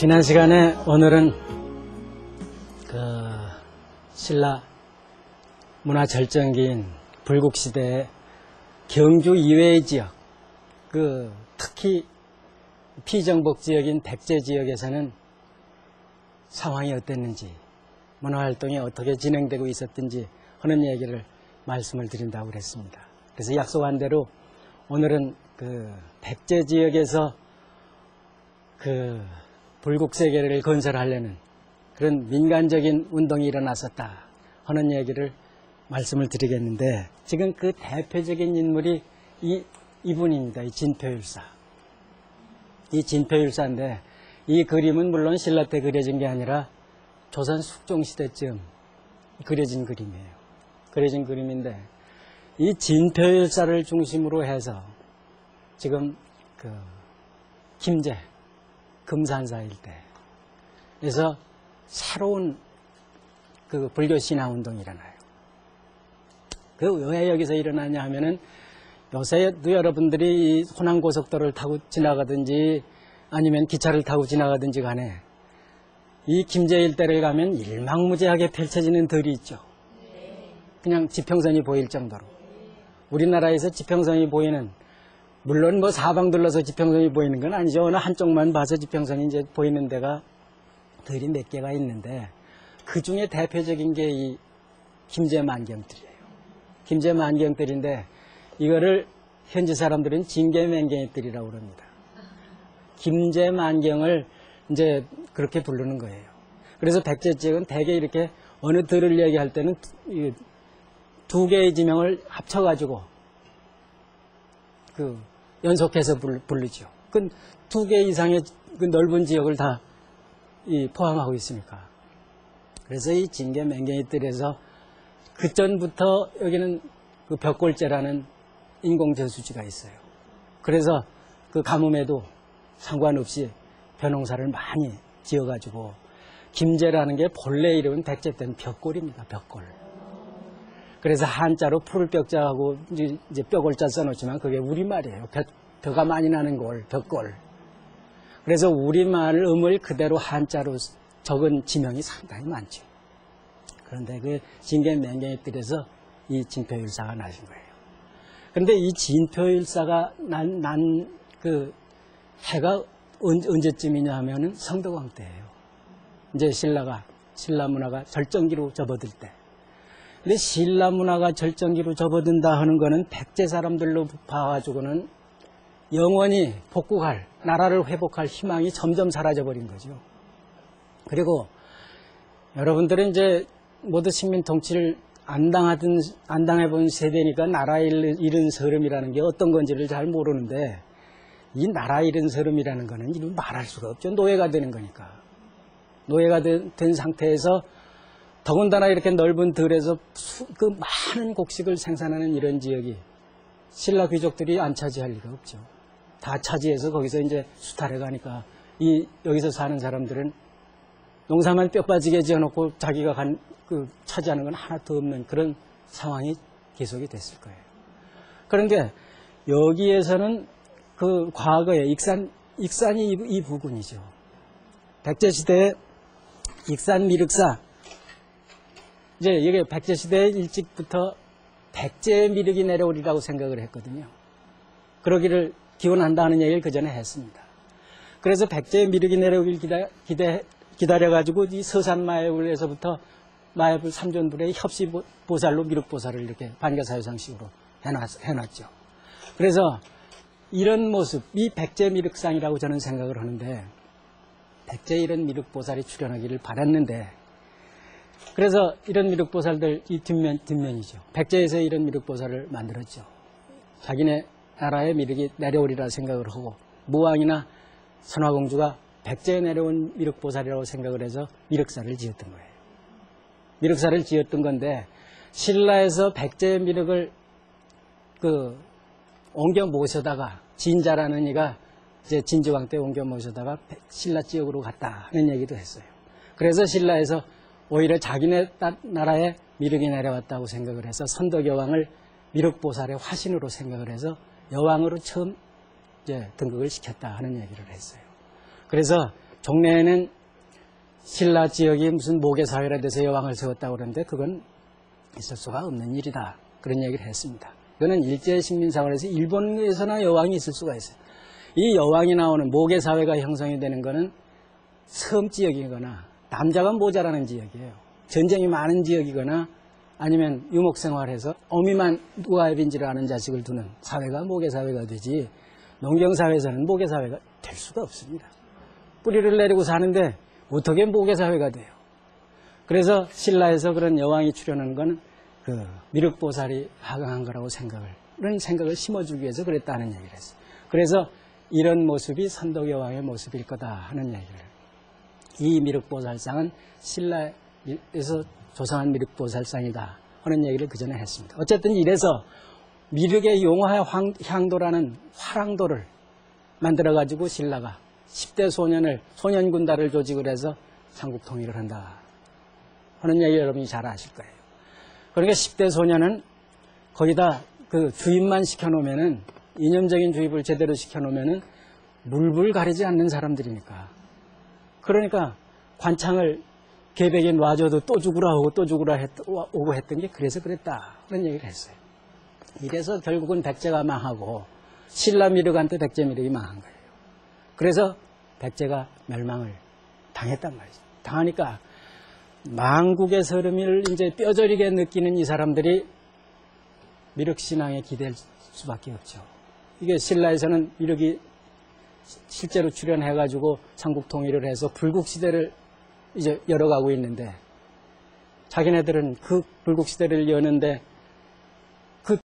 지난 시간에 오늘은 신라 문화절정기인 불국시대의 경주 이외의 지역, 특히 피정복 지역인 백제 지역에서는 상황이 어땠는지, 문화활동이 어떻게 진행되고 있었든지 하는 얘기를 말씀을 드린다고 그랬습니다. 그래서 약속한 대로 오늘은 백제 지역에서 불국세계를 건설하려는 그런 민간적인 운동이 일어났었다 하는 얘기를 말씀을 드리겠는데, 지금 그 대표적인 인물이 이분입니다. 이 진표율사. 이 진표율사인데, 이 그림은 물론 신라 때 그려진 게 아니라 조선 숙종시대쯤 그려진 그림이에요. 그려진 그림인데, 이 진표율사를 중심으로 해서 지금 김제, 금산사 일대에서 새로운 불교 신화 운동이 일어나요. 왜 여기서 일어나냐 하면은, 요새도 여러분들이 이 호남고속도로를 타고 지나가든지 아니면 기차를 타고 지나가든지 간에 이 김제 일대를 가면 일망무제하게 펼쳐지는 들이 있죠. 그냥 지평선이 보일 정도로. 우리나라에서 지평선이 보이는, 물론 사방 둘러서 지평선이 보이는 건 아니죠. 어느 한쪽만 봐서 지평선이 이제 보이는 데가 들이 몇 개가 있는데, 그 중에 대표적인 게 이 김제만경들이에요. 김제만경들인데, 이거를 현지 사람들은 징계맹경이들이라고 그럽니다. 김제만경을 이제 그렇게 부르는 거예요. 그래서 백제 지역은 대개 이렇게 어느 들을 얘기할 때는 두 개의 지명을 합쳐가지고 연속해서 부르죠. 두 개 이상의 넓은 지역을 다 포함하고 있으니까. 그래서 이 징계맹경이들에서 그 전부터 여기는 벽골제라는 인공저수지가 있어요. 그래서 가뭄에도 상관없이 벼농사를 많이 지어가지고, 김제라는 게 본래 이름은 백제 때는 벽골입니다. 벽골. 그래서 한자로 풀을 벽자하고 이제 뼈골자 써놓지만 그게 우리말이에요. 벼가 많이 나는 골, 벽골. 그래서 우리말 음을 그대로 한자로 적은 지명이 상당히 많죠. 그런데 징계맹경이들에서 이 진표율사가 나신 거예요. 그런데 이 진표율사가 난 해가 언제쯤이냐 하면은 성덕왕 때예요. 이제 신라 문화가 절정기로 접어들 때. 근데 신라 문화가 절정기로 접어든다 하는 거는 백제 사람들로 봐가지고는 영원히 복국할, 나라를 회복할 희망이 점점 사라져버린 거죠. 그리고 여러분들은 이제 모두 식민 통치를 안 당해본 세대니까 나라 잃은 서름이라는 게 어떤 건지를 잘 모르는데, 이 나라 잃은 서름이라는 거는 이루 말할 수가 없죠. 노예가 되는 거니까. 노예가 된 상태에서 더군다나 이렇게 넓은 들에서 많은 곡식을 생산하는 이런 지역이 신라 귀족들이 안 차지할 리가 없죠. 다 차지해서 거기서 이제 수탈해 가니까 여기서 사는 사람들은 농사만 뼈 빠지게 지어놓고 자기가 차지하는 건 하나도 없는 그런 상황이 계속이 됐을 거예요. 그런데 여기에서는 과거에 익산이 이 부근이죠. 백제시대의 익산 미륵사, 이제 이게 백제시대 일찍부터 백제의 미륵이 내려오리라고 생각을 했거든요. 그러기를 기원한다는 얘기를 그 전에 했습니다. 그래서 백제의 미륵이 내려오길 기다려가지고 이 서산마애불에서부터 마애불 삼존불의 협시보살로 미륵보살을 이렇게 반가사유상식으로 해놨죠. 그래서 이런 모습, 이 백제 미륵상이라고 저는 생각을 하는데, 백제 이런 미륵보살이 출현하기를 바랐는데, 그래서 이런 미륵보살들 이 뒷면이죠. 백제에서 이런 미륵보살을 만들었죠. 자기네 나라의 미륵이 내려오리라 생각을 하고, 무왕이나 선화공주가 백제에 내려온 미륵보살이라고 생각을 해서 미륵사를 지었던 거예요. 미륵사를 지었던 건데, 신라에서 백제의 미륵을 옮겨 모셔다가, 진자라는 이가 이제 진지왕 때 옮겨 모셔다가 신라 지역으로 갔다 하는 얘기도 했어요. 그래서 신라에서 오히려 자기네 나라에 미륵이 내려왔다고 생각을 해서 선덕여왕을 미륵보살의 화신으로 생각을 해서 여왕으로 처음 이제 등극을 시켰다 하는 얘기를 했어요. 그래서 종래에는 신라 지역이 무슨 모계사회라 돼서 여왕을 세웠다고 그러는데 그건 있을 수가 없는 일이다. 그런 얘기를 했습니다. 이거는 일제식민사회에서 일본에서나 여왕이 있을 수가 있어요. 이 여왕이 나오는 모계사회가 형성이 되는 거는 섬 지역이거나 남자가 모자라는 지역이에요. 전쟁이 많은 지역이거나 아니면 유목생활해서 어미만 누가 애빈지를 아는 자식을 두는 사회가 모계사회가 되지 농경사회에서는 모계사회가 될 수가 없습니다. 뿌리를 내리고 사는데 어떻게 모계사회가 돼요. 그래서 신라에서 그런 여왕이 출현하는 건 그 미륵보살이 하강한 거라고 그런 생각을 심어주기 위해서 그랬다는 얘기를 했어요. 그래서 이런 모습이 선덕여왕의 모습일 거다 하는 얘기를. 이 미륵보살상은 신라에서 조성한 미륵보살상이다 하는 얘기를 그 전에 했습니다. 어쨌든 이래서 미륵의 용화 향도라는 화랑도를 만들어가지고 신라가 10대 소년군단을 조직을 해서 삼국 통일을 한다 하는 얘기 여러분이 잘 아실 거예요. 그러니까 10대 소년은 거기다 그 주입만 시켜놓으면은 이념적인 주입을 제대로 시켜놓으면은 물불 가리지 않는 사람들이니까. 그러니까 관창을 계백에 놔줘도 또 죽으라 하고 또 죽으라 오고 했던 게 그래서 그랬다 그런 얘기를 했어요. 이래서 결국은 백제가 망하고 신라 미륵한테 백제 미륵이 망한 거예요. 그래서 백제가 멸망을 당했단 말이죠. 당하니까 망국의 서름을 이제 뼈저리게 느끼는 이 사람들이 미륵신앙에 기댈 수밖에 없죠. 이게 신라에서는 미륵이 실제로 출현해가지고 삼국 통일을 해서 불국시대를 이제 열어가고 있는데 자기네들은 그 불국시대를 여는데